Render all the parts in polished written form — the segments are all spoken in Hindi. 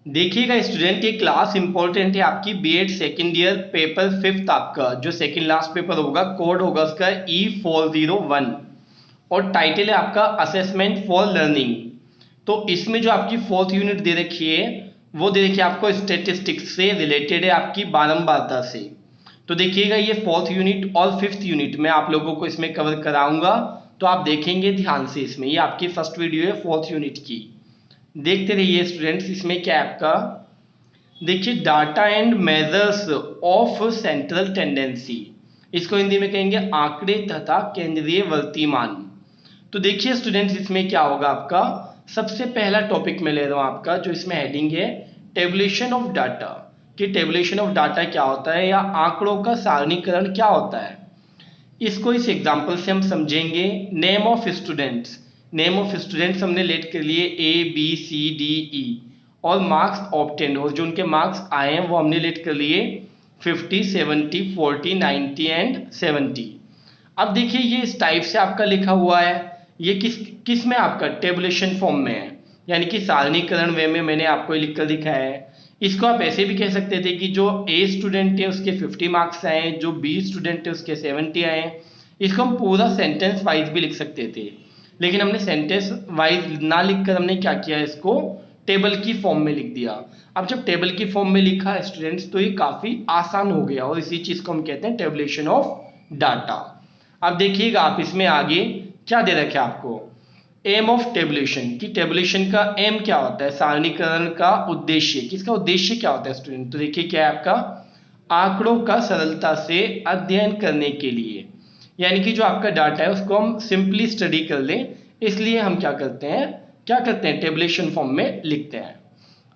देखिएगा स्टूडेंट, ये क्लास इंपॉर्टेंट है आपकी BEd second year paper fifth, आपका जो सेकेंड लास्ट पेपर होगा, कोड होगा उसका E401 और टाइटल है आपका असेसमेंट फॉर लर्निंग। तो इसमें जो आपकी फोर्थ यूनिट दे रखी है वो दे रखी है आपको स्टेटिस्टिक्स से रिलेटेड है, आपकी बारंबारता से। तो देखिएगा ये फोर्थ यूनिट और फिफ्थ यूनिट मैं आप लोगों को इसमें कवर कराऊंगा, तो आप देखेंगे ध्यान से। इसमें ये आपकी फर्स्ट वीडियो है फोर्थ यूनिट की, देखते रहिए स्टूडेंट्स। इसमें क्या है आपका, देखिए data and measures of central tendency, इसको हिंदी में कहेंगे आंकड़े तथा केंद्रीय वर्तीमान। तो देखिए स्टूडेंट्स, इसमें क्या होगा आपका, सबसे पहला टॉपिक मैं ले रहा हूं आपका, जो इसमें हेडिंग है टेबुलेशन ऑफ डाटा। कि टेबुलेशन ऑफ डाटा क्या होता है या आंकड़ों का सारणीकरण क्या होता है, इसको इस एग्जांपल से हम समझेंगे। Name of students, name of students हमने लेट कर लिए ABCDE, और मार्क्स ऑब्टेंड, और जो उनके मार्क्स आए हैं वो हमने लेट कर लिए 50 70 40 90 एंड 70। अब देखिए ये इस टाइप से आपका लिखा हुआ है, ये किस में आपका टेबुलेशन फॉर्म में है, यानी कि सारणीकरण वे में मैंने आपको लिख कर दिखाया है। इसको आप ऐसे भी कह सकते थे कि जो A स्टूडेंट है उसके 50 मार्क्स आए हैं, जो B स्टूडेंट है उसके 70 आए हैं। इसको हम पूरा सेंटेंस वाइज भी लिख सकते थे, लेकिन हमने सेंटेंस वाइज ना लिखकर हमने क्या किया, इसको टेबल की फॉर्म में लिख दिया। अब जब टेबल की फॉर्म में लिखा स्टूडेंट्स, तो ये काफी आसान हो गया, और इसी चीज को हम कहते हैं टेबुलेशन ऑफ डाटा। अब देखिएगा आप इसमें आगे क्या दे रखे आपको, एम ऑफ टेबुलेशन, की टेबुलेशन का एम क्या होता है, सारणीकरण का उद्देश्य, किसका उद्देश्य क्या होता है स्टूडेंट। तो देखिए क्या है आपका, आंकड़ों का सरलता से अध्ययन करने के लिए, यानी कि जो आपका डाटा है उसको हम सिंपली स्टडी कर लें, इसलिए हम क्या करते हैं टेबुलेशन फॉर्म में लिखते हैं।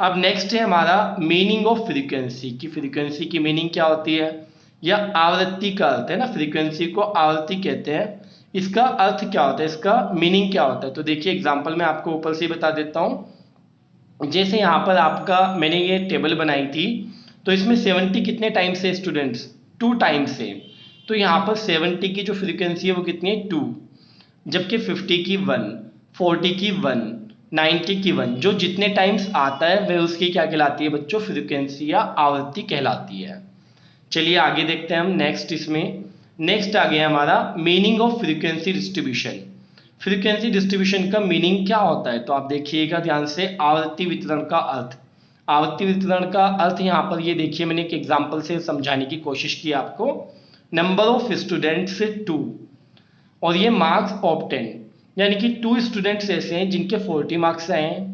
अब नेक्स्ट है हमारा मीनिंग ऑफ फ्रीक्वेंसी, की फ्रीक्वेंसी की मीनिंग क्या होती है, या आवृत्ति का अर्थ है ना, फ्रीक्वेंसी को आवृत्ति कहते हैं। इसका अर्थ क्या होता है, इसका मीनिंग क्या होता है। तो देखिए एग्जांपल मैं आपको ऊपर से बता देता हूं। जैसे यहाँ पर आपका मैंने ये टेबल बनाई थी, तो इसमें 70 कितने टाइम्स से स्टूडेंट्स, 2 टाइम्स से। तो यहाँ पर 70 की जो फ्रीक्वेंसी है वो कितनी है, 2, जबकि 50 की 1, 40 की 1, 90 की 1, जो जितने टाइम्स आता है वह उसकी क्या कहलाती है बच्चों, फ्रीक्वेंसी या आवृत्ति कहलाती है। चलिए आगे देखते हैं हम नेक्स्ट। इसमें नेक्स्ट आ गया हमारा meaning of frequency distribution. Frequency distribution का मीनिंग क्या होता है, तो आप देखिएगा ध्यान से, आवृत्ति वितरण का अर्थ। आवृत्ति वितरण का अर्थ यहाँ पर ये देखिए, मैंने एक एग्जांपल से समझाने की कोशिश की आपको। नंबर ऑफ स्टूडेंट्स 2, और ये मार्क्स ऑब्टेन, यानी कि 2 स्टूडेंट्स ऐसे हैं जिनके 40 मार्क्स आए हैं,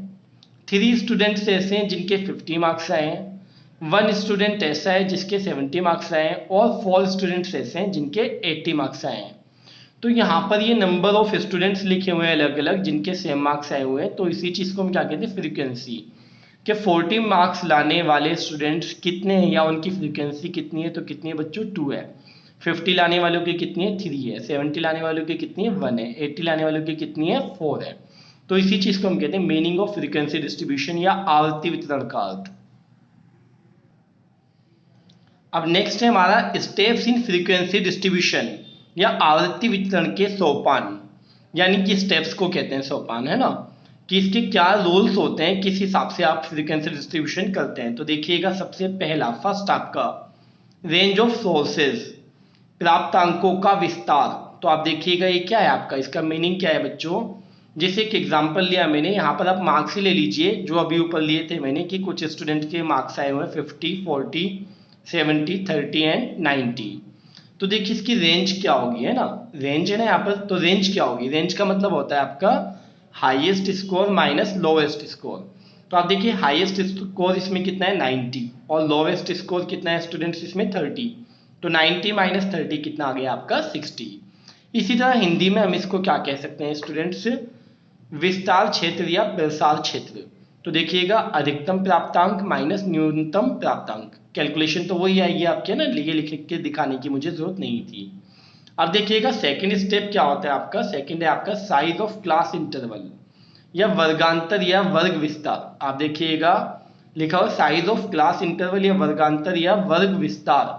3 स्टूडेंट्स ऐसे हैं जिनके 50 मार्क्स आए हैं, 1 स्टूडेंट ऐसा है जिसके 70 मार्क्स आए हैं, और 4 स्टूडेंट्स ऐसे हैं जिनके 80 मार्क्स आए हैं। तो यहाँ पर ये नंबर ऑफ स्टूडेंट्स लिखे हुए हैं अलग अलग, जिनके सेम मार्क्स आए हुए हैं। तो इसी चीज को हम क्या कहते हैं, फ्रीक्वेंसी, कि 40 मार्क्स लाने वाले स्टूडेंट्स कितने हैं या उनकी फ्रीक्वेंसी कितनी है, तो कितनी है बच्चों, 2 है। 50 लाने वालों की कितनी है, 3 है। 70 लाने वालों की कितनी है, 1 है। 80 लाने वालों की कितनी है, 4 है। तो इसी चीज को हम कहते हैं मीनिंग ऑफ फ्रीक्वेंसी डिस्ट्रीब्यूशन या आवृत्ति वितरण का अर्थ। अब नेक्स्ट है हमारा स्टेप्स इन फ्रीक्वेंसी डिस्ट्रीब्यूशन या आवृत्ति वितरण के सोपान, यानी कि स्टेप्स को कहते हैं सोपान, है ना, कि इसके क्या रूल्स होते हैं, किस हिसाब से आप फ्रीक्वेंसी डिस्ट्रीब्यूशन करते हैं। तो देखिएगा सबसे पहला फर्स्ट आपका रेंज ऑफ सोर्सेज, प्राप्तांकों का विस्तार। तो आप देखिएगा ये क्या है आपका, इसका मीनिंग क्या है बच्चों। जैसे एक एग्जांपल लिया मैंने, यहाँ पर आप मार्क्स ही ले लीजिए जो अभी ऊपर लिए थे मैंने, कि कुछ स्टूडेंट के मार्क्स आए हुए हैं 50 40 70 30 एंड 90। तो देखिए इसकी रेंज क्या होगी, है ना, रेंज है ना यहाँ पर। तो रेंज क्या होगी, रेंज का मतलब होता है आपका highest score minus lowest score. तो आप देखिए हाईएस्ट स्कोर इसमें कितना है, 90, और लोवेस्ट स्कोर कितना है स्टूडेंट्स इसमें, 30। तो 90 माइनस 30 कितना आ गया आपका, 60। इसी तरह हिंदी में हम इसको क्या कह सकते हैं स्टूडेंट्स, विस्तार क्षेत्र या प्रसार क्षेत्र। तो देखिएगा अधिकतम प्राप्तांक माइनस न्यूनतम प्राप्तांक, कैलकुलेशन तो वही आएगी आपके ना, ये लिख के दिखाने की मुझे जरूरत नहीं थी। अब देखिएगा सेकंड स्टेप क्या होता है आपका, सेकंड है आपका साइज ऑफ क्लास इंटरवल या वर्गांतर या वर्ग विस्तार। आप देखिएगा लिखा हुआ साइज ऑफ क्लास इंटरवल या वर्गांतर या वर्ग विस्तार,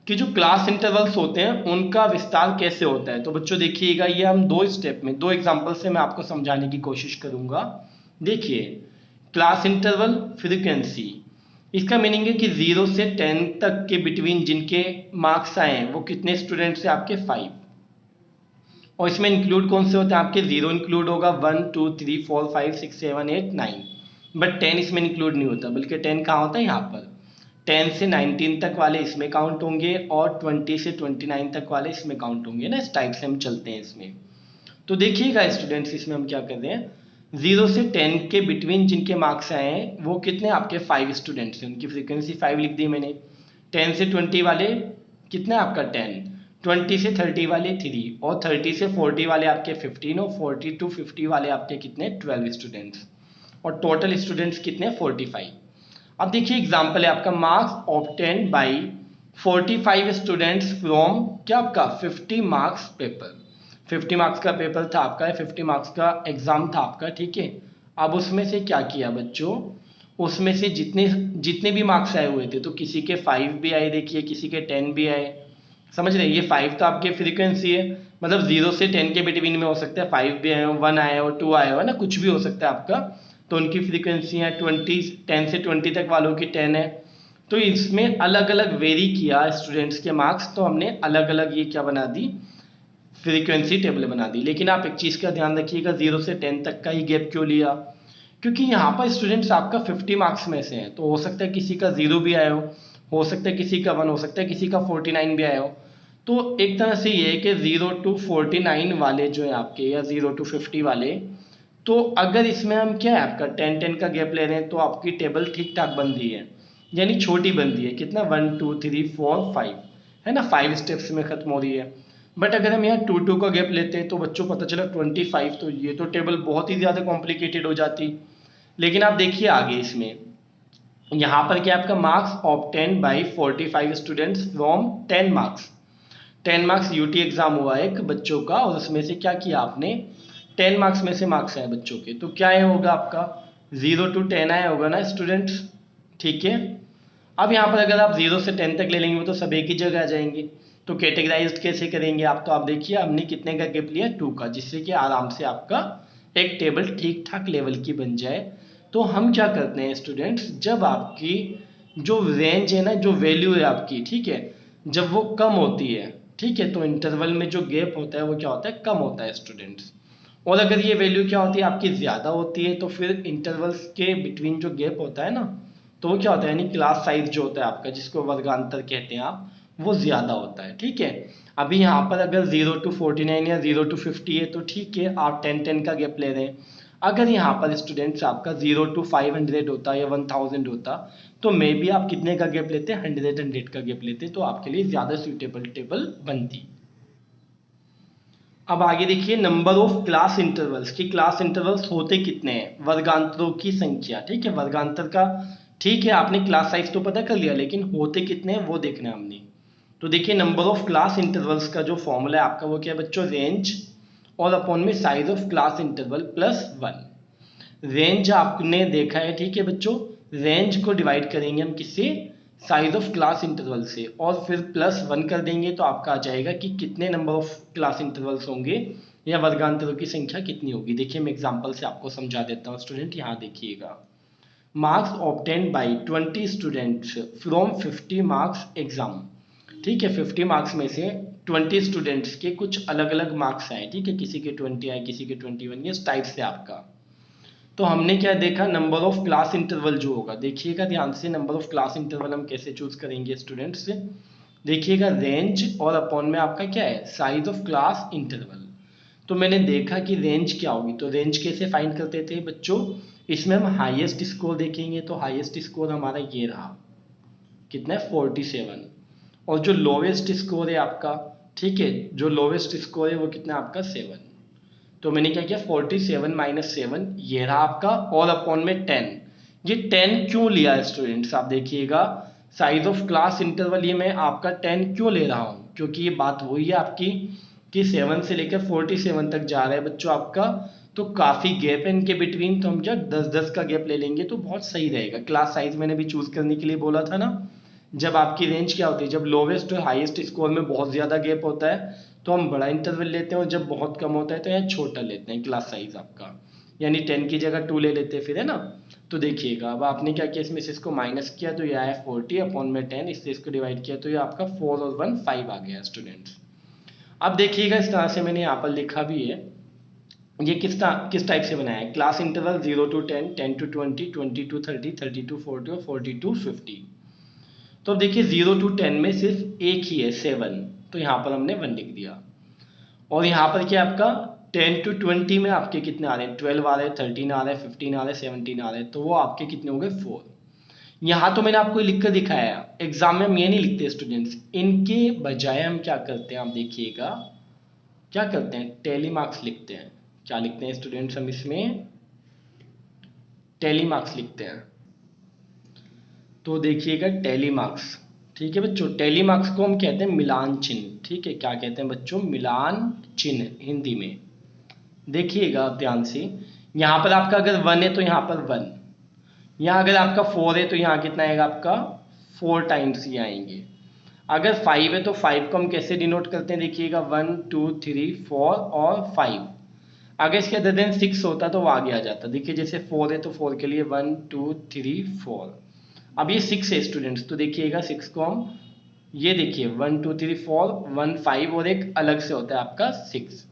कि जो क्लास इंटरवल्स होते हैं उनका विस्तार कैसे होता है। तो बच्चों देखिएगा ये हम 2 स्टेप में 2 एग्जांपल से मैं आपको समझाने की कोशिश करूंगा। देखिए क्लास इंटरवल फ्रीक्वेंसी, इसका मीनिंग है कि 0 से 10 तक के बिटवीन जिनके मार्क्स आए हैं वो कितने स्टूडेंट्स हैं आपके 5, और इसमें इंक्लूड कौन से होते हैं आपके, 0 इंक्लूड होगा, 1 2 3 4 5 6 7 8 9, बट 10 इसमें इंक्लूड नहीं होता, बल्कि 10 कहाँ होता है यहाँ पर, 10 से 19 तक वाले इसमें काउंट होंगे और 20 से 29 तक वाले इसमें काउंट होंगे ना। इस टाइप से हम चलते हैं इसमें। तो देखिएगा स्टूडेंट्स, इसमें हम क्या कर रहे हैं, 0 से 10 के बिटवीन जिनके मार्क्स आए हैं वो कितने आपके 5 स्टूडेंट्स हैं, उनकी फ्रीक्वेंसी 5 लिख दी मैंने। 10 से 20 वाले कितना आपका 10, 20 से 30 वाले 3, और 30 से 40 वाले आपके 15, और 40 to 50 वाले आपके कितने 12 स्टूडेंट्स, और टोटल स्टूडेंट्स कितने 45। अब देखिए एग्जाम्पल है आपका, marks obtained by 45 students from क्या आपका 50 मार्क्स पेपर, 50 मार्क्स का पेपर था आपका, 50 मार्क्स का एग्जाम था आपका, ठीक है। अब उसमें से क्या किया बच्चों, उसमें से जितने जितने भी मार्क्स आए हुए थे, तो किसी के 5 भी आए, देखिए किसी के 10 भी आए, समझ रहे हैं। ये 5 तो आपके फ्रीक्वेंसी है, मतलब 0 से 10 के बिटवीन में हो सकता है 5 भी आए हो, 1 आए हो, 2 आए हो ना, कुछ भी हो सकता है आपका। तो उनकी फ्रीक्वेंसी है 20, 10 से 20 तक वालों की 10 है। तो इसमें अलग अलग वेरी किया स्टूडेंट्स के मार्क्स, तो हमने अलग अलग ये क्या बना दी, फ्रीक्वेंसी टेबल बना दी। लेकिन आप एक चीज़ का ध्यान रखिएगा, 0 से 10 तक का ही गैप क्यों लिया, क्योंकि यहाँ पर स्टूडेंट्स आपका 50 मार्क्स में से हैं, तो हो सकता है किसी का 0 भी आया हो सकता है किसी का 1, हो सकता है किसी का 49 भी आया हो। तो एक तरह से ये है कि 0 to 49 वाले जो है आपके, या 0 to 50 वाले, तो अगर इसमें हम क्या है आपका 10-10 का गैप ले रहे हैं, तो आपकी टेबल ठीक ठाक बन रही है, यानी छोटी बन रही है, कितना 1 2 3 4 5 है ना, 5 स्टेप्स में खत्म हो रही है। बट अगर हम यहाँ 2-2 का गैप लेते हैं तो बच्चों पता चला 25, तो ये तो टेबल बहुत ही ज़्यादा कॉम्प्लिकेटेड हो जाती। लेकिन आप देखिए आगे इसमें, यहाँ पर क्या आपका marks obtained by 45 students from 10 marks, 10 marks UT exam हुआ एक बच्चों का, और उसमें से क्या किया आपने 10 मार्क्स में से मार्क्स आए बच्चों के, तो क्या है होगा आपका 0 to 10 आया होगा ना स्टूडेंट्स, ठीक है। अब यहाँ पर अगर आप 0 से 10 तक ले लेंगे वो तो सब एक ही जगह आ जाएंगे, तो कैटेगराइज कैसे करेंगे आप, तो आप देखिए हमने कितने का गैप लिया 2 का, जिससे कि आराम से आपका एक टेबल ठीक ठाक लेवल की बन जाए। तो हम क्या करते हैं स्टूडेंट्स, जब आपकी जो रेंज है ना, जो वैल्यू है आपकी, ठीक है, जब वो कम होती है, ठीक है, तो इंटरवल में जो गैप होता है वो क्या होता है, कम होता है स्टूडेंट्स। और अगर ये वैल्यू क्या होती है आपकी ज़्यादा होती है, तो फिर इंटरवल्स के बिटवीन जो गैप होता है ना, तो वो क्या होता है, यानी क्लास साइज जो होता है आपका, जिसको वर्गांतर कहते हैं आप, वो ज़्यादा होता है, ठीक है। अभी यहाँ पर अगर 0 to 49 या 0 to 50 है तो ठीक है, आप 10-10 का गैप ले रहे हैं। अगर यहाँ पर स्टूडेंट्स आपका 0 to 500 होता या 1000 होता, तो मे बी आप कितने का गैप लेते, 100 का गैप लेते, तो आपके लिए ज़्यादा सूटेबल टेबल बनती। अब आगे देखिए, नंबर ऑफ क्लास इंटरवल्स, की क्लास इंटरवल्स होते कितने हैं, वर्गांतरों की संख्या, ठीक है, वर्गांतर का, ठीक है, आपने क्लास साइज तो पता कर लिया, लेकिन होते कितने हैं वो देखना है हमने। तो देखिए नंबर ऑफ क्लास इंटरवल्स का जो फॉर्मूला है आपका वो क्या है बच्चों, रेंज और अपॉन में size of class interval plus 1। Range आपने देखा है, ठीक है बच्चों, रेंज को डिवाइड करेंगे हम किससे, साइज ऑफ क्लास इंटरवल से, और फिर प्लस 1 कर देंगे, तो आपका आ जाएगा कि कितने नंबर ऑफ क्लास इंटरवल्स होंगे, या वर्गांतरों की संख्या कितनी होगी। देखिए मैं एग्जांपल से आपको समझा देता हूँ स्टूडेंट, यहाँ देखिएगा, marks obtained by 20 students from 50 marks exam, ठीक है, 50 मार्क्स में से 20 स्टूडेंट्स के कुछ अलग अलग मार्क्स आए, ठीक है, किसी के 20 आए, किसी के 21, इस टाइप से आपका। तो हमने क्या देखा, नंबर ऑफ क्लास इंटरवल जो होगा, देखिएगा ध्यान से, नंबर ऑफ क्लास इंटरवल हम कैसे चूज करेंगे स्टूडेंट्स, देखिएगा रेंज और अपॉन में आपका क्या है, साइज ऑफ क्लास इंटरवल। तो मैंने देखा कि रेंज क्या होगी, तो रेंज कैसे फाइंड करते थे बच्चों, इसमें हम हाईएस्ट स्कोर देखेंगे, तो हाईएस्ट स्कोर हमारा ये रहा, कितना है 47, और जो लोवेस्ट स्कोर है आपका, ठीक है, जो लोवेस्ट स्कोर है वो कितना आपका 7। तो मैंने क्या किया, 47 माइनस 7 ये रहा आपका, और अपॉन में 10। ये 10 क्यों लिया स्टूडेंट्स, आप देखिएगा, साइज ऑफ क्लास इंटरवल ये मैं आपका 10 क्यों ले रहा हूँ, क्योंकि ये बात वही है आपकी कि 7 से लेकर 47 तक जा रहा है बच्चों आपका, तो काफ़ी गैप है इनके बिटवीन, तो हम क्या 10-10 का गैप ले लेंगे तो बहुत सही रहेगा। क्लास साइज मैंने भी चूज करने के लिए बोला था ना, जब आपकी रेंज क्या होती है, जब लोवेस्ट और हाईएस्ट स्कोर में बहुत ज़्यादा गैप होता है तो हम बड़ा इंटरवल लेते हैं, और जब बहुत कम होता है तो यहाँ छोटा लेते हैं क्लास साइज आपका। यानी 10 की जगह 2 ले लेते फिर, है ना। तो देखिएगा अब आपने क्या किया, इसमें से इसको माइनस किया तो ये आया 40 अपॉन में 10, इससे इसको डिवाइड किया तो ये आपका 4 और 1 5 आ गया स्टूडेंट्स। अब देखिएगा इस तरह से मैंने यहाँ पर लिखा भी है, ये किस टाइप से बनाया है, class interval 0 to 10, 10 to 20, 20 to 30, 30 to 40 और 40 to 50। तो अब देखिए 0 to 10 में सिर्फ एक ही है 7, तो यहाँ पर हमने 1 लिख दिया। और यहाँ पर क्या आपका 10 to 20 में आपके कितने आ रहे हैं, 12 आ रहे हैं, 13 आ रहे हैं, 15 आ रहे हैं, 17 आ रहे हैं, तो वो आपके कितने हो गए 4। यहाँ तो मैंने आपको लिख कर दिखाया, एग्जाम में हम ये नहीं लिखते स्टूडेंट्स, इनके बजाय हम क्या करते हैं, आप देखिएगा क्या करते हैं, टेली मार्क्स लिखते हैं। क्या लिखते हैं स्टूडेंट्स, हम इसमें टेली मार्क्स लिखते हैं। तो देखिएगा टेली मार्क्स, ठीक है बच्चों, टेली मार्क्स को हम कहते हैं मिलान चिन्ह, ठीक है, क्या कहते हैं बच्चों, मिलान चिन्ह हिंदी में। देखिएगा ध्यान से, यहाँ पर आपका अगर 1 है तो यहाँ पर 1, यहाँ अगर आपका 4 है तो यहाँ कितना आएगा आपका 4 टाइम्स ये आएंगे। अगर 5 है तो 5 को हम कैसे डिनोट करते हैं, देखिएगा 1 2 3 4 और 5। अगर इसके अदर देन 6 होता तो वो आगे आ जाता, देखिए जैसे 4 है तो 4 के लिए 1 2 3 4। अब ये 6 है स्टूडेंट्स, तो देखिएगा 6 को हम, ये देखिए 1 2 3 4 1 5 और एक अलग से होता है आपका 6।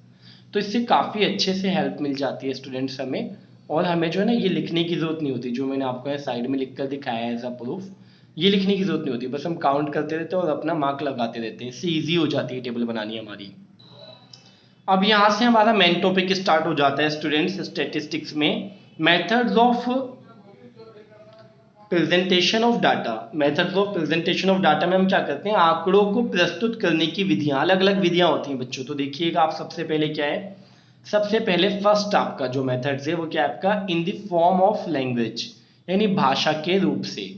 तो इससे काफ़ी अच्छे से हेल्प मिल जाती है स्टूडेंट्स हमें, और हमें जो है ना ये लिखने की ज़रूरत नहीं होती, जो मैंने आपको यहाँ साइड में लिख कर दिखाया है एज अ प्रूफ, ये लिखने की ज़रूरत नहीं होती, बस हम काउंट करते रहते हैं और अपना मार्क लगाते रहते हैं, इससे ईजी हो जाती है टेबल बनानी हमारी। अब यहाँ से हमारा मेन टॉपिक स्टार्ट हो जाता है स्टूडेंट्स स्टैटिस्टिक्स में, methods of presentation of data. Methods of presentation of data में हम क्या करते हैं, आंकड़ों को प्रस्तुत करने की विधियां, अलग अलग विधियां होती हैं बच्चों। तो देखिएगा आप सबसे पहले क्या है, सबसे पहले फर्स्ट आपका जो मेथड्स है वो क्या है आपका, in the form of language, यानी भाषा के रूप से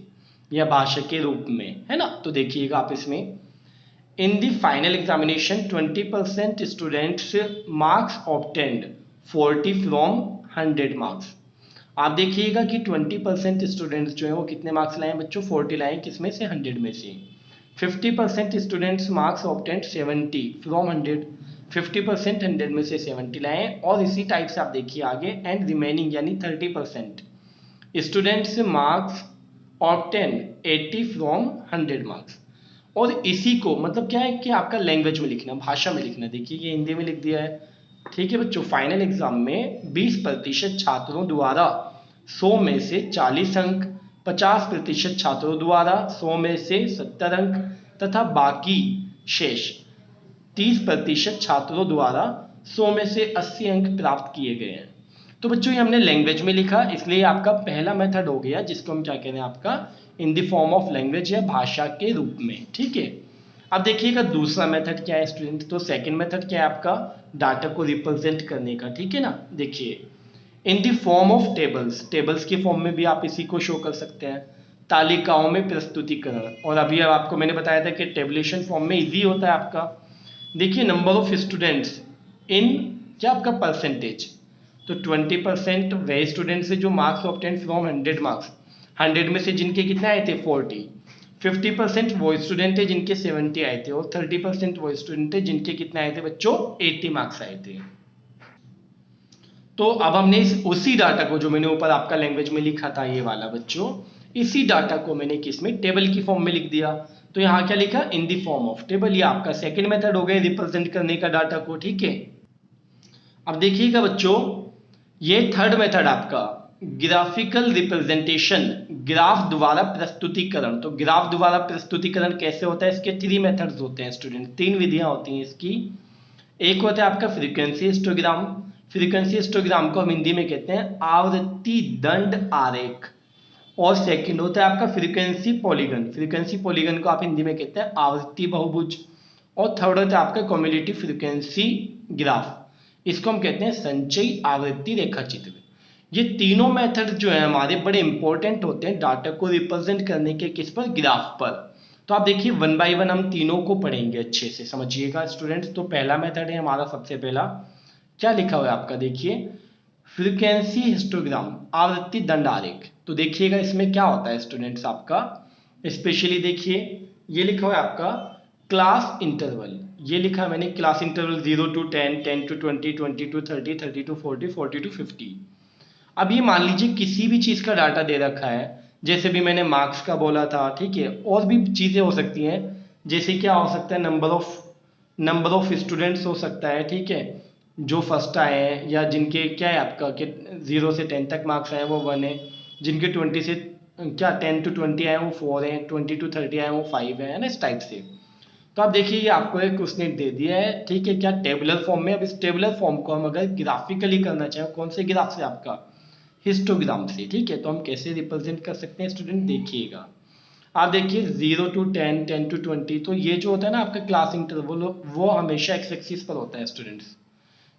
या भाषा के रूप में, है ना। तो देखिएगा आप इसमें, in the final examination 20% students marks obtained 40 from 100 marks. आप देखिएगा कि 20% स्टूडेंट्स जो है वो कितने मार्क्स लाए बच्चों, 40 लाए, किसमें से 100 में से। 50% स्टूडेंट्स मार्क्स ऑब्टेन्ड 70 फ्रॉम 100, 50% 100 में से 70 लाए। और इसी टाइप से आप देखिए आगे, एंड रिमेनिंग यानी 30% students marks obtained 80 from 100 marks. और इसी को मतलब क्या है कि आपका लैंग्वेज में लिखना, भाषा में लिखना, देखिए ये हिंदी में लिख दिया है, ठीक है बच्चों। फाइनल एग्जाम में 20% छात्रों द्वारा 100 में से 40 अंक, 50% छात्रों द्वारा 100 में से 70 अंक तथा बाकी शेष 30% छात्रों द्वारा 100 में से 80 अंक प्राप्त किए गए हैं। तो बच्चों ये हमने लैंग्वेज में लिखा, इसलिए आपका पहला मेथड हो गया जिसको हम क्या कह रहे हैं आपका in the form of language या भाषा के रूप में, ठीक है। अब देखिएगा दूसरा मेथड क्या है स्टूडेंट, तो सेकंड मेथड क्या है आपका, डाटा को रिप्रेजेंट करने का, ठीक है ना। देखिए in the form of tables, tables के फॉर्म में भी आप इसी को शो कर सकते हैं, तालिकाओं में प्रस्तुतिकरण। और अभी अब आपको मैंने बताया था कि टेबुलेशन फॉर्म में इजी होता है आपका। देखिए नंबर ऑफ स्टूडेंट्स इन क्या आपका परसेंटेज, तो 20% वे स्टूडेंट्स से जो मार्क्स ऑब्टेन फ्रॉम 100 मार्क्स, 100 में से जिनके कितने आए थे 40, 50% वो स्टूडेंट है जिनके 70 आए थे, और 30% वो स्टूडेंट है जिनके कितने आए थे बच्चों 80 मार्क्स आए थे। तो अब हमने उसी डाटा को जो मैंने ऊपर आपका लैंग्वेज में लिखा था ये वाला बच्चों, इसी डाटा को मैंने किसमें, टेबल की फॉर्म में लिख दिया। तो यहाँ क्या लिखा, in the form of table. ये आपका सेकंड मेथड हो गया रिप्रेजेंट करने का डाटा को, ठीक है। अब देखिएगा बच्चों ये थर्ड मेथड आपका ग्राफिकल रिप्रेजेंटेशन, ग्राफ द्वारा प्रस्तुतिकरण। तो ग्राफ द्वारा प्रस्तुतिकरण कैसे होता है, इसके 3 मेथड्स होते हैं स्टूडेंट, 3 विधियां होती हैं इसकी। एक होता है आपका फ्रीक्वेंसी हिस्टोग्राम, फ्रीक्वेंसी हिस्टोग्राम को हम हिंदी में कहते हैं आवृत्ति दंड आरेख। और सेकंड होता है आपका फ्रीक्वेंसी पॉलीगन, फ्रीक्वेंसी पॉलीगन को आप हिंदी में कहते हैं आवृत्ति बहुभुज। और थर्ड होता है आपका क्युमुलेटिव फ्रीक्वेंसी ग्राफ, इसको हम कहते हैं संचयी आवृत्ति रेखा चित्र। ये तीनों मेथड जो है हमारे बड़े इंपॉर्टेंट होते हैं डाटा को रिप्रेजेंट करने के, किस पर, ग्राफ पर। तो आप देखिए 1 बाय 1 हम तीनों को पढ़ेंगे, अच्छे से समझिएगा स्टूडेंट्स। तो पहला मेथड है हमारा, सबसे पहला क्या लिखा हुआ है आपका, देखिए फ्रीक्वेंसी हिस्टोग्राम, आवृत्ति दंड आरेख। तो देखिएगा इसमें क्या होता है स्टूडेंट्स आपका, स्पेशली देखिए ये लिखा हुआ है आपका क्लास इंटरवल, ये लिखा है मैंने class interval 0 to 10, 10 to 20, 20 to 30, 30 to 40, 40 to 50। अब ये मान लीजिए किसी भी चीज़ का डाटा दे रखा है, जैसे भी मैंने मार्क्स का बोला था, ठीक है, और भी चीज़ें हो सकती हैं, जैसे क्या हो सकता है, नंबर ऑफ स्टूडेंट्स हो सकता है, ठीक है, जो फर्स्ट आए हैं, या जिनके क्या है आपका कि 0 से 10 तक मार्क्स आए हैं वो 1 है, जिनके 20 से क्या 10 to 20 आए हैं वो 4 हैं, 20 to 30 आए हैं वो 5 है ना, इस टाइप से। तो आप देखिए ये आपको एक उसने दे दिया है, ठीक है, क्या टेबुलर फॉर्म में। अब इस टेबुलर फॉर्म को हम अगर ग्राफिकली करना चाहें, कौन से ग्राफ से, आपका हिस्टोग्राम से, ठीक है, तो हम कैसे रिप्रेजेंट कर सकते हैं स्टूडेंट, देखिएगा। आप देखिए 0 to 10, 10 to 20, तो ये जो होता है ना आपका क्लास इंटरवल, वो हमेशा एक्स एक्सिस पर होता है स्टूडेंट्स।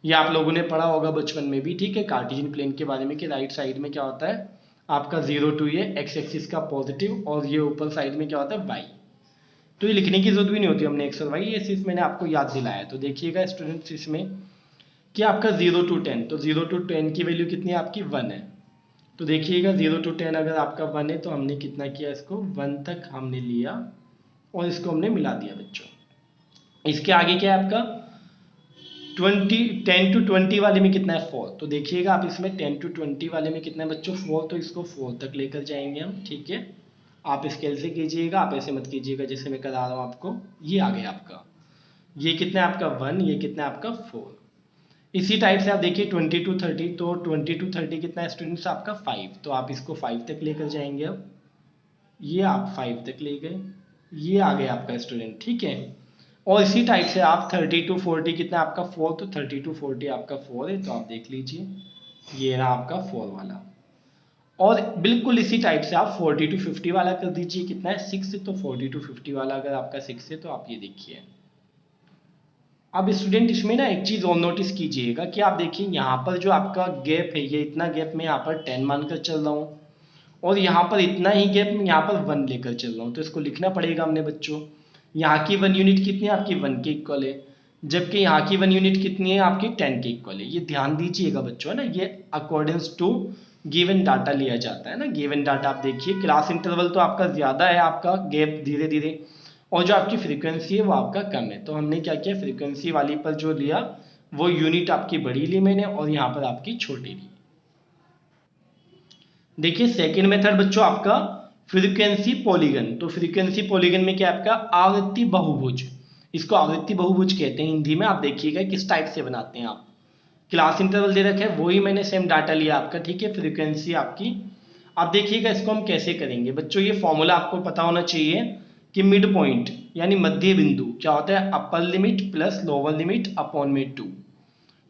ये आप लोगों ने पढ़ा होगा बचपन में भी, ठीक है, कार्टेशियन प्लेन के बारे में, कि राइट साइड में क्या होता है आपका 0 to ये एक्स एक्सिस का पॉजिटिव, और ये ऊपर साइड में क्या होता है वाई। तो ये लिखने की जरूरत भी नहीं होती हमने एक्स और वाई, ये सिर्फ मैंने आपको याद दिलाया। तो देखिएगा स्टूडेंट्स इसमें कि आपका 0 to 10, तो 0 to 10 की वैल्यू कितनी है आपकी 1 है। तो देखिएगा 0 to 10 अगर आपका 1 है तो हमने कितना किया, इसको 1 तक हमने लिया और इसको हमने मिला दिया बच्चों। इसके आगे क्या है आपका 10 to 20 वाले में कितना है 4, तो देखिएगा आप इसमें 10 to 20 वाले में कितना है बच्चों 4, तो इसको 4 तक लेकर जाएंगे हम, ठीक है। आप स्केल से कीजिएगा, आप ऐसे मत कीजिएगा जैसे मैं करा रहा हूँ आपको। ये आ गया आपका, ये कितना है आपका 1, ये कितना है आपका 4। इसी टाइप से आप देखिए 20 to 30, तो 20 to 30 कितना है स्टूडेंट्स आपका 5, तो आप इसको 5 तक लेकर जाएंगे। अब ये आप 5 तक ले गए, ये आ गया आपका स्टूडेंट, ठीक है। और इसी टाइप से आप 30 to 40 कितना है आपका 4, तो 30 to 40 आपका 4 है, तो आप देख लीजिए ये रहा आपका 4 वाला। और बिल्कुल इसी टाइप से आप 40 to 50 वाला कर दीजिए, कितना है 6, तो 40 to 50 वाला अगर आपका 6 है तो आप ये देखिए। अब स्टूडेंट इसमें ना एक चीज और नोटिस कीजिएगा कि आप देखिए यहाँ पर जो आपका गैप है, ये इतना गैप मैं यहाँ पर 10 मानकर चल रहा हूँ, और यहाँ पर इतना ही गैप मैं यहाँ पर 1 लेकर चल रहा हूँ, तो इसको लिखना पड़ेगा हमने बच्चों। यहाँ की 1 यूनिट कितनी है आपकी 1 के इक्वल है, जबकि यहाँ की 1 यूनिट कितनी है आपकी 10 के इक्वल है। ये ध्यान दीजिएगा बच्चों, है ना, ये अकॉर्डिंग्स टू गिवन डाटा लिया जाता है ना। गिवन डाटा आप देखिए, क्लास इंटरवल तो आपका ज्यादा है, आपका गैप धीरे धीरे, और जो आपकी फ्रीक्वेंसी है वो आपका कम है। तो हमने क्या किया, फ्रीक्वेंसी वाली पर जो लिया वो यूनिट आपकी बड़ी ली मैंने, और यहाँ पर आपकी छोटी ली। देखिए सेकंड मेथड बच्चों आपका फ्रीक्वेंसी पॉलीगन। तो फ्रीक्वेंसी पॉलीगन में क्या आपका आवृत्ति बहुभुज, इसको आवृत्ति बहुभुज कहते हैं हिंदी में। आप देखिएगा किस टाइप से बनाते हैं। आप क्लास इंटरवल दे रखे है, वही मैंने सेम डाटा लिया आपका, ठीक है, फ्रीक्वेंसी आपकी। आप देखिएगा इसको हम कैसे करेंगे बच्चों। ये फॉर्मूला आपको पता होना चाहिए कि मिड पॉइंट यानी मध्य बिंदु क्या होता है, upper limit plus lower limit upon में 2,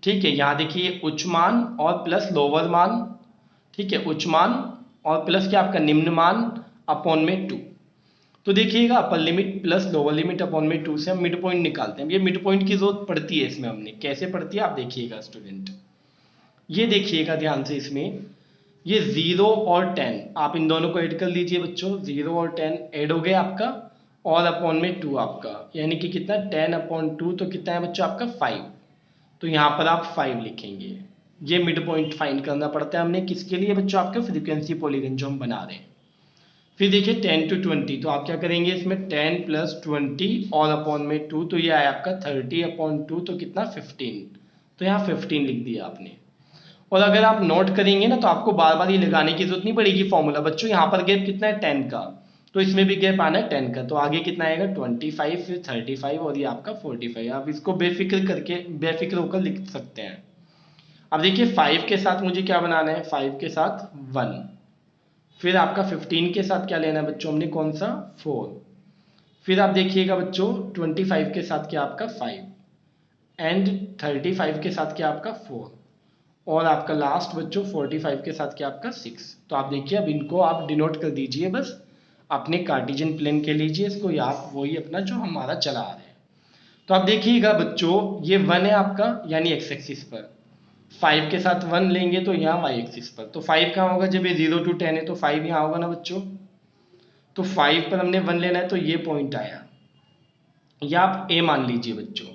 ठीक है। यहाँ देखिए उच्च मान और प्लस लोअर मान, ठीक है, उच्च मान और प्लस क्या आपका निम्न मान अपॉन में 2। तो देखिएगा upper limit plus lower limit upon में 2 से हम मिड पॉइंट निकालते हैं। ये मिड पॉइंट की जरूरत पड़ती है इसमें, हमने कैसे पड़ती है आप देखिएगा स्टूडेंट। ये देखिएगा ध्यान से, इसमें ये 0 और 10 आप इन दोनों को ऐड कर लीजिए बच्चों। 0 और 10 ऐड हो गया आपका, और अपॉन में 2 आपका, यानी कि कितना 10/2, तो कितना है बच्चों आपका 5। तो यहाँ पर आप 5 लिखेंगे। ये मिड पॉइंट फाइंड करना पड़ता है हमने किसके लिए बच्चों, आपके फ्रीक्वेंसी पॉलीगन जो हम बना रहे हैं। फिर देखिए 10 to 20, तो आप क्या करेंगे इसमें 10 + 20 और अपॉन में 2, तो ये आया आपका 30/2, तो कितना 15, तो यहाँ 15 लिख दिया आपने। और अगर आप नोट करेंगे ना तो आपको बार बार ये लगाने की जरूरत नहीं पड़ेगी फॉर्मूला बच्चों। यहाँ पर गैप कितना है 10 का, तो इसमें भी गैप आना है 10 का, तो आगे कितना आएगा 25, फिर 35 और ये आपका 45। आप इसको बेफिक्र होकर लिख सकते हैं। अब देखिए 5 के साथ मुझे क्या बनाना है, 5 के साथ 1, फिर आपका 15 के साथ क्या लेना है बच्चों हमने, कौन सा 4, फिर आप देखिएगा बच्चों 25 के साथ क्या आपका 5, एंड 35 के साथ क्या आपका 4, और आपका लास्ट बच्चों 45 के साथ क्या आपका 6। तो आप देखिए अब इनको आप डिनोट कर दीजिए बस अपने कार्टेशियन प्लेन के लीजिए इसको, या आप वही अपना जो हमारा चला आ रहा है। तो आप देखिएगा बच्चों ये 1 है आपका यानी एक्स एक्सिस पर, 5 के साथ 1 लेंगे तो यहाँ वाई एक्सिस पर। तो 5 कहाँ होगा, जब ये 0 to 10 है तो 5 यहाँ होगा ना बच्चों। तो 5 पर हमने 1 लेना है, तो ये पॉइंट आया, या आप ए मान लीजिए बच्चों।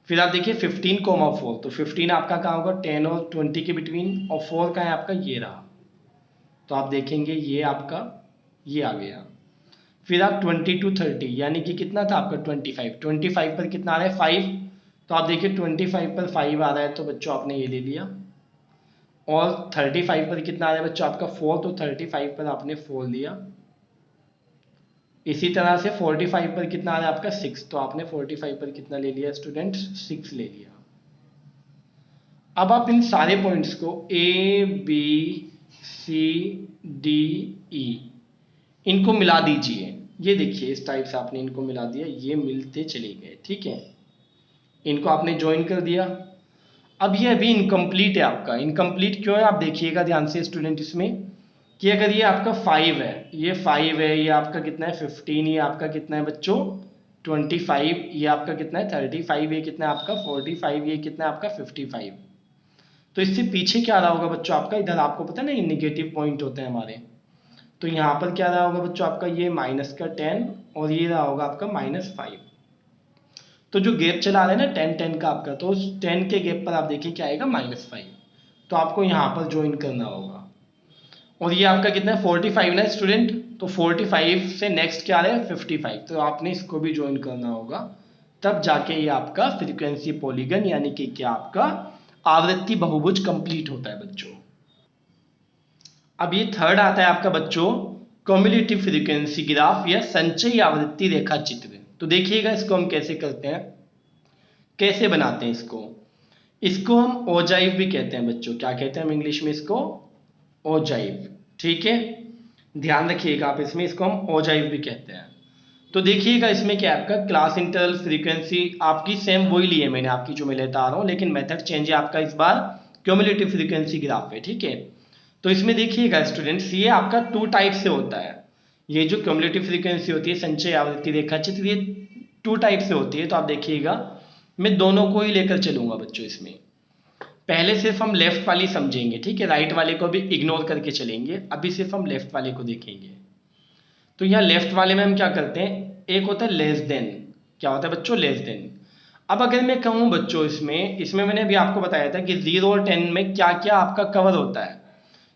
फिर आप देखिए 15,4, तो 15 आपका कहाँ होगा 10 और 20 के बिटवीन, और 4 का है आपका ये रहा। तो आप देखेंगे ये आपका ये आ गया। फिर आप 20 to 30 यानी कि कितना था आपका 25 पर कितना आ रहा है 5, तो आप देखिए 25 पर 5 आ रहा है, तो बच्चों आपने ये ले लिया। और 35 पर कितना आ रहा है बच्चों आपका 4, तो 35 पर आपने 4 लिया। इसी तरह से 45 पर कितना आ रहा है आपका 6, तो आपने 45 पर कितना ले लिया स्टूडेंट 6 ले लिया। अब आप इन सारे पॉइंट्स को A B C D E इनको मिला दीजिए। ये देखिए इस टाइप से आपने इनको मिला दिया, ये मिलते चले गए, ठीक है। इनको आपने ज्वाइन कर दिया। अब ये अभी इनकम्प्लीट है आपका। इनकम्प्लीट क्यों है आप देखिएगा ध्यान से स्टूडेंट इसमें, कि अगर ये आपका 5 है, ये 5 है, ये आपका कितना है 15, ये आपका कितना है बच्चों 25, ये आपका कितना है 35, ये कितना है आपका 45, ये कितना है आपका 55। तो इससे पीछे क्या रहा होगा बच्चों आपका, इधर आपको पता है ना ये निगेटिव पॉइंट होते हैं हमारे, तो यहाँ पर क्या रहा होगा बच्चों आपका ये -10 और ये रहा होगा आपका -5। तो जो गैप चला रहा है ना 10 का आपका, तो उस 10 के गैप पर आप देखिए क्या आएगा -5, तो आपको यहाँ पर ज्वाइन करना होगा। और ये आपका कितना है 45 ना स्टूडेंट, तो 45 से नेक्स्ट क्या आ रहा है 55, तो आपने इसको भी ज्वाइन करना होगा, तब जाके ये आपका फ्रीक्वेंसी पॉलीगन यानी कि क्या आपका आवृत्ति बहुभुज कंप्लीट होता है बच्चों। अब ये थर्ड आता है आपका बच्चों क्युमुलेटिव फ्रीक्वेंसी ग्राफ या संचयी आवृत्ति रेखा चित्र। तो देखिएगा इसको हम कैसे करते हैं, कैसे बनाते हैं इसको हम ओजाइव भी कहते हैं बच्चों। क्या कहते हैं हम इंग्लिश में इसको, ओजाइव, ठीक है। ध्यान रखिएगा आप इसमें, इसको हम ओजाइव भी कहते हैं। तो देखिएगा इसमें क्या आपका क्लास इंटरवल फ्रीक्वेंसी आपकी सेम वही ली है मैंने, आपकी जो मैं लेता आ रहा हूँ, लेकिन मेथड चेंज है आपका, इस बार क्युमुलेटिव फ्रीक्वेंसी ग्राफ है, ठीक है। तो इसमें देखिएगा स्टूडेंट्स ये आपका 2 टाइप से होता है। ये जो क्युमुलेटिव फ्रीक्वेंसी होती है संचय आवृत्ति रेखा चित्र, ये 2 टाइप से होती है। तो आप देखिएगा मैं दोनों को ही लेकर चलूंगा बच्चों। इसमें पहले सिर्फ हम लेफ्ट वाली समझेंगे, ठीक है, राइट वाले को भी इग्नोर करके चलेंगे। अभी सिर्फ हम लेफ्ट वाले को देखेंगे। तो यहाँ लेफ्ट वाले में हम क्या करते हैं, एक होता है लेस देन। क्या होता है बच्चों, लेस देन। अब अगर मैं कहूँ बच्चों इसमें मैंने अभी आपको बताया था कि 0 और 10 में क्या क्या आपका कवर होता है।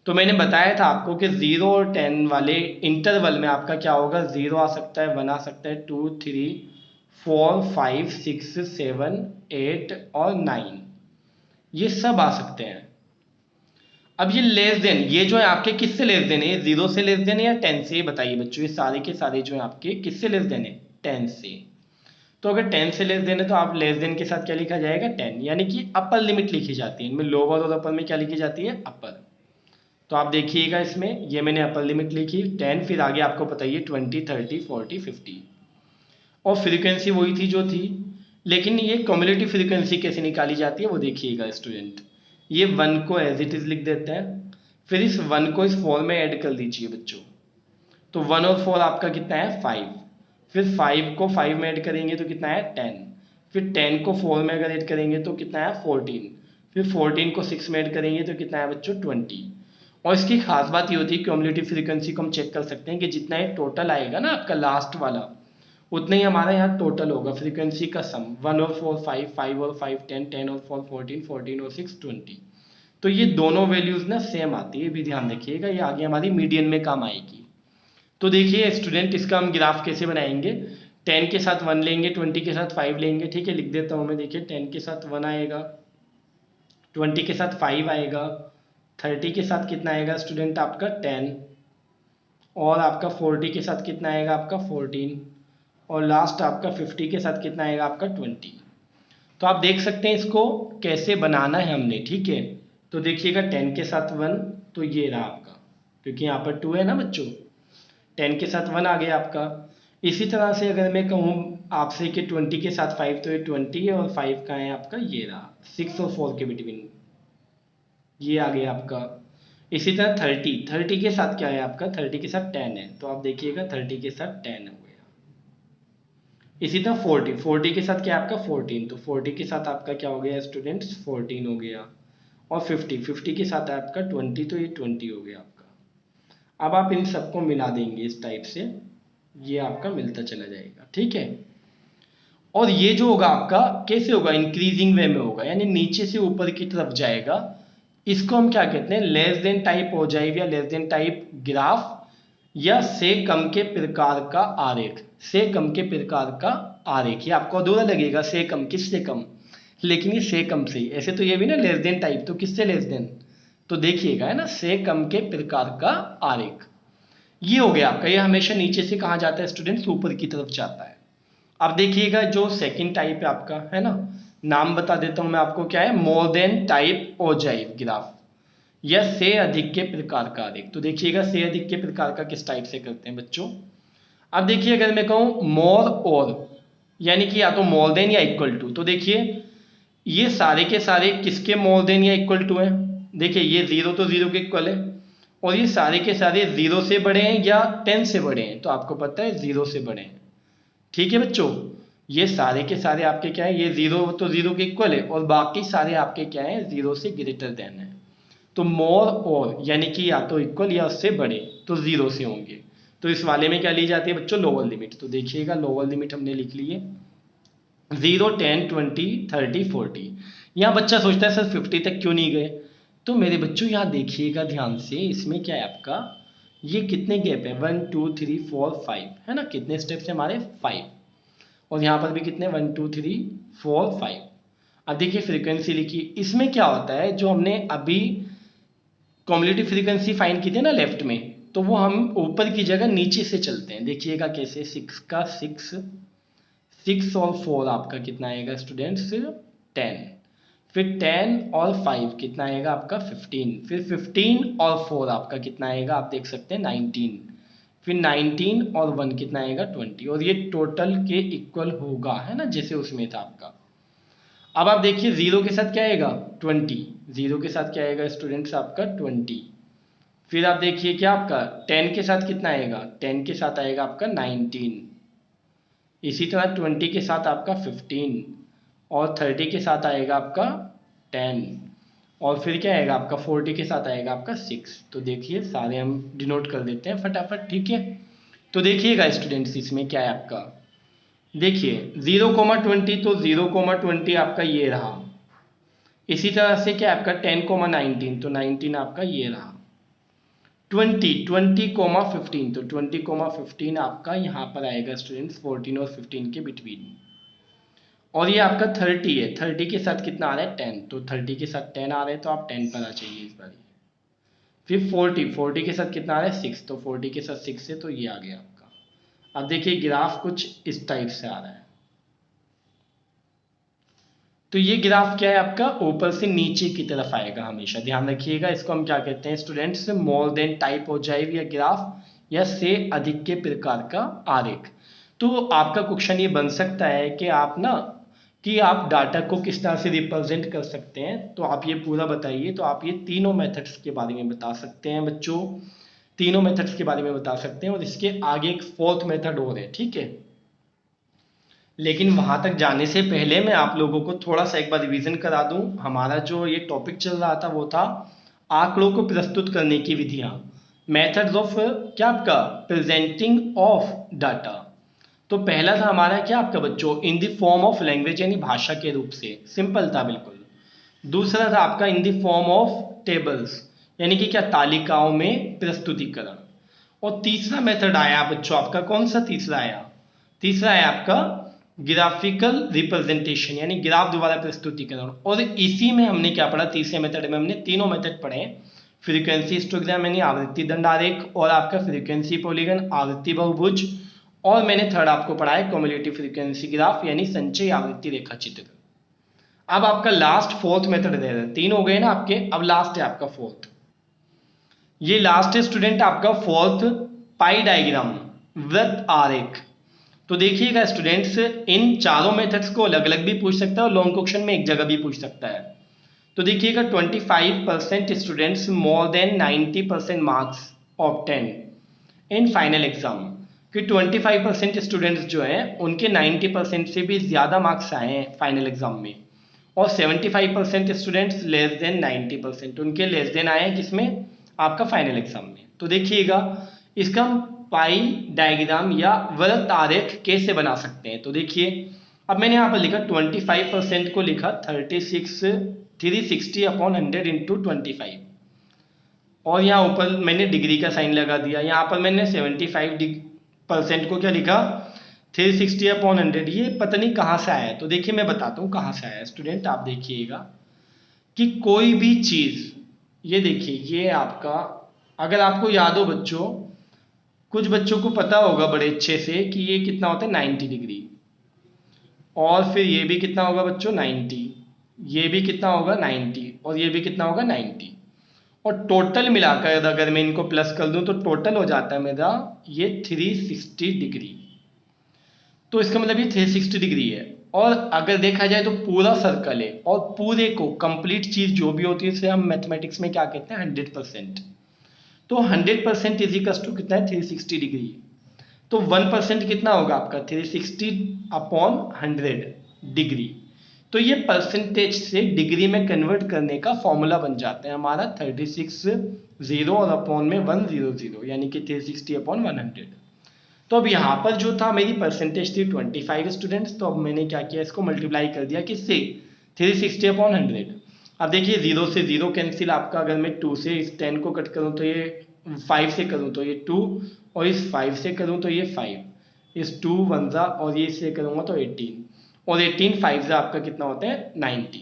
तो मैंने बताया था आपको कि 0 और 10 वाले इंटरवल में आपका क्या होगा, 0 आ सकता है, 1 आ सकता है, 2 3 4 5 6 7 8 और 9, ये सब आ सकते हैं। अब ये लेस देन, ये जो है आपके किससे लेस देन है, 0 से लेस देन है या 10 से, बताइए बच्चों। ये सारे के सारे जो है आपके किससे लेस देन है, 10 से। तो अगर 10 से लेस देन है तो आप लेस देन के साथ क्या लिखा जाएगा 10, यानी कि अपर लिमिट लिखी जाती है। इनमें लोअर और अपर में क्या लिखी जाती है, अपर। तो आप देखिएगा इसमें ये मैंने अपर लिमिट लिखी 10, फिर आगे आपको पता ही है 20 30 40 50, और फ्रीक्वेंसी वही थी जो थी। लेकिन ये क्युमुलेटिव फ्रीक्वेंसी कैसे निकाली जाती है वो देखिएगा स्टूडेंट। ये 1 को एज इट इज लिख देते हैं, फिर इस 1 को इस 4 में ऐड कर दीजिए बच्चों। तो 1 और 4 आपका कितना है 5, फिर 5 को 5 में ऐड करेंगे तो कितना है 10, फिर 10 को 4 में अगर ऐड करेंगे तो कितना है 14, फिर 14 को 6 में ऐड करेंगे तो कितना है बच्चों 20। और इसकी खास बात ये होती है क्युमुलेटिव फ्रीक्वेंसी को हम चेक कर सकते हैं कि जितना ये टोटल आएगा ना आपका लास्ट वाला, उतना ही हमारा यहाँ टोटल होगा फ्रीक्वेंसी का सम। 1 और 4 5, 5 और 5 10, 10 और 4 14, 14 और 6 20। तो ये दोनों वैल्यूज ना सेम आती है, भी ध्यान रखिएगा, ये आगे हमारी मीडियन में काम आएगी। तो देखिए स्टूडेंट इसका हम ग्राफ कैसे बनाएंगे, 10 के साथ 1 लेंगे, 20 के साथ 5 लेंगे, ठीक है, लिख देता हूँ मैं। देखिए 10 के साथ 1 आएगा, 20 के साथ 5 आएगा, 30 के साथ कितना आएगा स्टूडेंट आपका 10, और आपका 40 के साथ कितना आएगा आपका 14, और लास्ट आपका 50 के साथ कितना आएगा आपका 20। तो आप देख सकते हैं इसको कैसे बनाना है हमने, ठीक है। तो देखिएगा 10 के साथ 1, तो ये रहा आपका, क्योंकि यहाँ पर 2 है ना बच्चों, 10 के साथ 1 आ गया आपका। इसी तरह से अगर मैं कहूँ आपसे कि 20 के साथ 5, तो ये 20 है, और 5 का है आपका, ये रहा 6 और 4 के बिटवीन, ये आ गया आपका। इसी तरह 30 के साथ क्या है आपका, 30 के साथ 10 है, तो आप देखिएगा 30 के साथ 10 हो गया। इसी तरह 40 के साथ क्या है आपका 14, तो 40 के साथ आपका क्या हो गया स्टूडेंट्स 14 हो गया, और 50 के साथ है आपका 20, तो ये 20 हो गया आपका। अब आप इन सबको मिला देंगे इस टाइप से, ये आपका मिलता चला जाएगा, ठीक है। और ये जो होगा आपका कैसे होगा, इंक्रीजिंग वे में होगा, यानी नीचे से ऊपर की तरफ जाएगा। इसको हम क्या कहते हैं, लेस देन टाइप हो जाएगा, लेस देन टाइप ग्राफ, या से कम के प्रकार का आरेख। से कम के प्रकार का आरेख, ये आपको अधूरा लगेगा, से कम किससे कम, लेकिन ये से कम से, ऐसे तो ये भी ना लेस देन टाइप, तो किससे लेस देन, तो देखिएगा, है ना, से कम के प्रकार का आरेख। ये हो गया आपका, ये हमेशा नीचे से कहाँ जाता है स्टूडेंट्स, ऊपर की तरफ जाता है। अब देखिएगा जो सेकंड टाइप है आपका, है ना, नाम बता देता हूं मैं आपको, क्या है, more than type ogive graph, या से अधिक के प्रकार का आरेख। तो देखिएगा से अधिक के प्रकार का किस टाइप से करते हैं बच्चों। अब देखिए अगर मैं कहूं मोर और, यानी कि या तो मोर देन या इक्वल टू, तो देखिए ये सारे के सारे किसके मोर देन या इक्वल टू हैं। देखिए ये 0 तो 0 के इक्वल है, और ये सारे के सारे 0 से बड़े हैं या 10 से बड़े हैं, तो आपको पता है 0 से बड़े हैं। ठीक है बच्चों, ये सारे के सारे आपके क्या है, ये 0 तो 0 के इक्वल है, और बाकी सारे आपके क्या है, 0 से ग्रेटर देन है। तो मोर और यानी कि या तो इक्वल या उससे बड़े, तो 0 से होंगे। तो इस वाले में क्या ली जाती है बच्चों, लोअर लिमिट। तो देखिएगा लोअर लिमिट हमने लिख ली है 0, 10, 20, 30, 40। यहाँ बच्चा सोचता है सर 50 तक क्यों नहीं गए। तो मेरे बच्चों यहाँ देखिएगा ध्यान से, इसमें क्या है आपका, ये कितने गैप है, 1 2 3 4 5, है ना, कितने स्टेप्स है हमारे, 5। और यहाँ पर भी कितने, 1 2 3 4 5। अब देखिए फ्रीक्वेंसी लिखी, इसमें क्या होता है, जो हमने अभी कम्युलेटिव फ्रीक्वेंसी फाइंड की थी ना लेफ्ट में, तो वो हम ऊपर की जगह नीचे से चलते हैं। देखिएगा कैसे, 6 का 6 और 4 आपका कितना आएगा स्टूडेंट्स, 10। फिर 10 और 5 कितना आएगा आपका, 15। फिर 15 और 4 आपका कितना आएगा, आप देख सकते हैं 19। फिर 19 और 1 कितना आएगा, 20। और ये टोटल के इक्वल होगा, है ना, जैसे उसमें था आपका। अब आप देखिए 0 के साथ क्या आएगा, 20। 0 के साथ क्या आएगा स्टूडेंट्स आपका, 20। फिर आप देखिए क्या आपका 10 के साथ कितना आएगा, 10 के साथ आएगा आपका 19। इसी तरह 20 के साथ आपका 15, और 30 के साथ आएगा आपका 10, और फिर क्या आएगा आपका 40 के साथ आएगा आपका 6। तो देखिए सारे हम डिनोट कर देते हैं फटाफट, ठीक है। तो देखिएगा स्टूडेंट्स इसमें क्या है आपका, देखिए 0,20, तो 0,20 आपका ये रहा। इसी तरह से क्या आपका 10,19, तो 19 आपका ये रहा। 20,15, तो 20,15 आपका यहाँ पर आएगा स्टूडेंट्स 14 और 15 के बिटवीन। और ये आपका 30 है, 30 के साथ कितना आ रहा है, 10। तो 30 के साथ 10 आ रहे हैं, तो आप 10 पर आ चाहिए इस बार। फिर 40 के साथ कितना आ रहा है, 6। तो 40 के साथ 6 है, तो ये आ गया आपका। अब देखिए ग्राफ कुछ इस टाइप से आ रहा है। तो ये ग्राफ क्या है आपका, ऊपर से नीचे की तरफ आएगा हमेशा, ध्यान रखिएगा। इसको हम क्या कहते हैं स्टूडेंट्स, मोर देन टाइप हो जाए या ग्राफ, या से अधिक के प्रकार का आरेख। तो आपका क्वेश्चन ये बन सकता है कि आप ना, कि आप डाटा को किस तरह से रिप्रेजेंट कर सकते हैं, तो आप ये पूरा बताइए। तो आप ये तीनों मेथड्स के बारे में बता सकते हैं बच्चों, तीनों मेथड्स के बारे में बता सकते हैं, और इसके आगे एक 4th मेथड और है, ठीक है। लेकिन वहां तक जाने से पहले मैं आप लोगों को थोड़ा सा एक बार रिवीजन करा दूं। हमारा जो ये टॉपिक चल रहा था वो था आंकड़ों को प्रस्तुत करने की विधियां, मेथड्स ऑफ क्या आपका, प्रेजेंटिंग ऑफ डाटा। तो पहला था हमारा क्या आपका बच्चों, in the form of language, यानी भाषा के रूप से, सिंपल था बिल्कुल। दूसरा था आपका in the form of tables, यानी कि क्या, तालिकाओं में प्रस्तुतिकरण। और तीसरा मेथड आया बच्चों आपका, कौन सा तीसरा आया, तीसरा है आपका ग्राफिकल रिप्रेजेंटेशन, यानी ग्राफ द्वारा प्रस्तुतिकरण। और इसी में हमने क्या पढ़ा, तीसरे मेथड में हमने तीनों मेथड पढ़े, फ्रीक्वेंसी हिस्टोग्राम यानी आवृत्ति दंड आरेख, और आपका फ्रीक्वेंसी पॉलीगन, आवृत्ति बहुभुज, और मैंने थर्ड आपको पढ़ा है क्युमुलेटिव फ्रीक्वेंसी ग्राफ, यानी संचयी आवृत्ति रेखा चित्र। अब आपका लास्ट 4th मेथड दे रहे, 3 हो गए ना आपके, अब लास्ट है आपका 4th। ये लास्ट है स्टूडेंट आपका 4th, पाई डायग्राम, वृत्त आरेख। तो देखिएगा स्टूडेंट्स, इन चारों मेथड्स को अलग अलग भी पूछ सकता है, और लॉन्ग क्वेश्चन में एक जगह भी पूछ सकता है। तो देखिएगा 25% students more than 90% marks obtain in final exam, कि 25% स्टूडेंट्स जो हैं उनके 90% से भी ज़्यादा मार्क्स आए हैं फाइनल एग्जाम में, और 75% स्टूडेंट्स लेस देन 90%, उनके लेस देन आए हैं किसमें, आपका फाइनल एग्जाम में। तो देखिएगा इसका हम पाई डायग्राम या वृत्त आरेख कैसे बना सकते हैं। तो देखिए अब मैंने यहाँ पर लिखा 25% को लिखा 360/100 इंटू 25, और यहाँ ऊपर मैंने डिग्री का साइन लगा दिया। यहाँ पर मैंने 75% को क्या लिखा, 360/100। ये पता नहीं कहाँ से आया है, तो देखिए मैं बताता हूँ कहाँ से आया है स्टूडेंट। आप देखिएगा कि कोई भी चीज़ ये देखिए ये आपका, अगर आपको याद हो बच्चों, कुछ बच्चों को पता होगा बड़े अच्छे से कि ये कितना होता है 90 डिग्री, और फिर ये भी कितना होगा बच्चों 90, ये भी कितना होगा 90, और ये भी कितना होगा 90, और टोटल मिलाकर अगर मैं इनको प्लस कर दूं तो टोटल हो जाता है मेरा ये 360 डिग्री। तो इसका मतलब ये 360 डिग्री है। और अगर देखा जाए तो पूरा सर्कल है, और पूरे को कंप्लीट चीज जो भी होती है इसे हम मैथमेटिक्स में क्या कहते हैं 100%। तो 100% इजिकल्स टू कितना है 360 डिग्री। तो 1% कितना होगा आपका 360 अपॉन 100 डिग्री। तो ये परसेंटेज से डिग्री में कन्वर्ट करने का फॉर्मूला बन जाता है हमारा 36 0 और अपॉन में 100 यानी कि 360 अपॉन 100। तो अब यहाँ पर जो था मेरी परसेंटेज थी 25 स्टूडेंट्स, तो अब मैंने क्या किया इसको मल्टीप्लाई कर दिया किससे 360 अपॉन 100। अब देखिए 0 से 0 कैंसिल आपका, अगर मैं 2 से इस 10 को कट करूँ तो ये 5 से करूँ तो ये 2, और इस 5 से करूँ तो ये 5, इस 2 1 जा और ये इससे करूँगा तो 18, और 18 5 से आपका कितना होता है 90।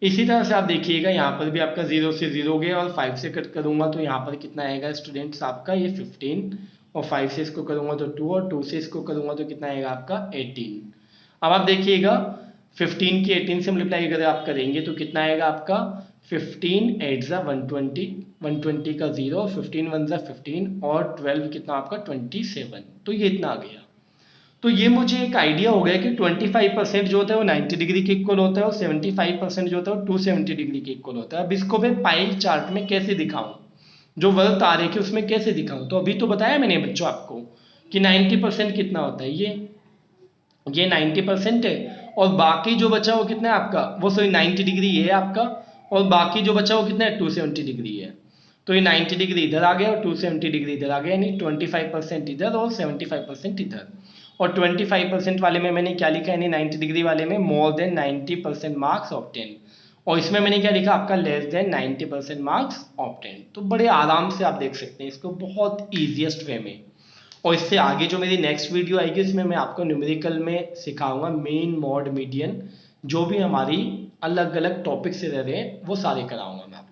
इसी तरह से आप देखिएगा यहाँ पर भी आपका 0 से 0 गया और 5 से कट करूँगा तो यहाँ पर कितना आएगा स्टूडेंट्स आपका ये 15, और 5 से इसको करूँगा तो 2, और 2 से इसको करूँगा तो कितना आएगा आपका 18। अब आप देखिएगा 15 की 18 से मल्टीप्लाई अगर आप करेंगे तो कितना आएगा आपका 15 8 जा 120, 120 का 0, 15 1 जा 15, और 12 कितना आपका 27। तो ये इतना आ गया। तो ये मुझे एक आइडिया हो गया कि 25% जो होता है वो 90 डिग्री के इक्वल होता है, और 75% जो होता है वो 270 डिग्री के इक्वल होता है। अब इसको मैं पाई चार्ट में कैसे दिखाऊं, जो वर्त आ रहे कि उसमें कैसे दिखाऊं। तो अभी तो बताया मैंने बच्चों आपको कि 90% कितना होता है, ये 90% है, और बाकी जो बचा वो कितना है आपका, वो सॉरी 90 डिग्री ये है आपका, और बाकी जो बचा वो कितना है 270 डिग्री है। तो ये 90 डिग्री इधर आ गया और 270 डिग्री इधर आ गया, यानी 25% इधर और 75% इधर। और 25% वाले में मैंने क्या लिखा, यानी 90 डिग्री वाले में मोर देन 90% मार्क्स ऑब्टेन, और इसमें मैंने क्या लिखा आपका लेस देन 90% मार्क्स ऑब्टेन। तो बड़े आराम से आप देख सकते हैं इसको बहुत ईजिएस्ट वे में। और इससे आगे जो मेरी नेक्स्ट वीडियो आएगी इसमें मैं आपको न्यूमेरिकल में सिखाऊंगा मेन मॉड मीडियन, जो भी हमारी अलग अलग टॉपिक से रह रहे हैं वो सारे कराऊंगा मैं।